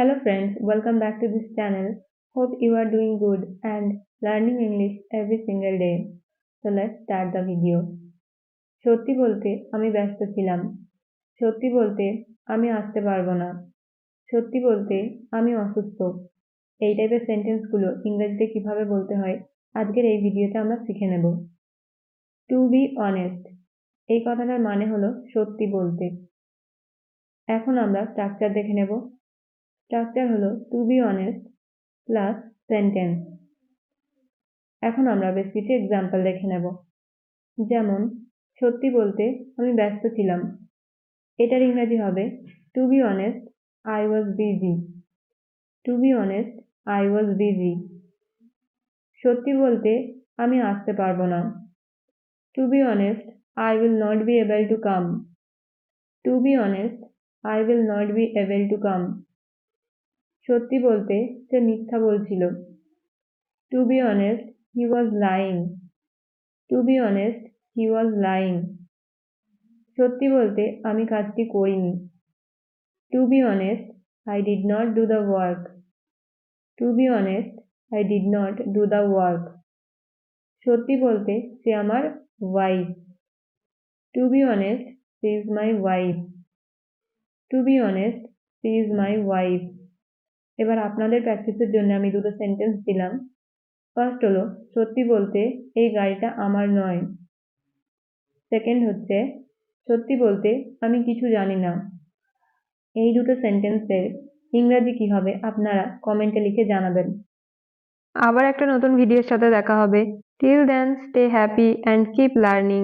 Hello friends, welcome back to this channel. Hope you are doing good and learning English every single day. So let's start the video. সত্যি বলতে আমি ব্যস্ত ছিলাম। সত্যি বলতে আমি আসতে পারবো না। সত্যি বলতে আমি অসুস্থ। এই টাইপের সেন্টেন্সগুলো ইংরেজিতে কিভাবে বলতে হয় আজকের এই ভিডিওতে আমরা শিখে নেব। টু বি অনেস্ট এই কথাটার মানে হলো সত্যি বলতে। এখন আমরা স্ট্রাকচার দেখে নেব। স্ট্রাকচার হলো to be honest plus sentence. এখন আমরা বেশ কিছু এক্সাম্পল দেখে নেব। যেমন সত্যি বলতে আমি ব্যস্ত ছিলাম, এটার ইংরেজি হবে to be honest I was busy. To be honest I was busy. সত্যি বলতে আমি আসতে পারবো না। To be honest I will not be able to come. To be honest I will not be able to come. সত্যি বলতে সে মিথ্যা বলছিল। To be honest he was lying. To be honest he was lying. সত্যি বলতে আমি কাজটি করিনি। To be honest I did not do the work. To be honest I did not do the work. সত্যি বলতে সে আমার wife. To be honest she is my wife. To be honest she is my wife. এবার আপনাদের প্র্যাকটিসের জন্য আমি দুটো সেন্টেন্স দিলাম। ফার্স্ট হলো সত্যি বলতে এই গাড়িটা আমার নয়। সেকেন্ড হচ্ছে সত্যি বলতে আমি কিছু জানি না। এই দুটো সেন্টেন্সের ইংরেজি কি হবে আপনারা কমেন্টে লিখে জানাবেন। আবার একটা নতুন ভিডিওর সাথে দেখা হবে। Till then stay happy and keep learning.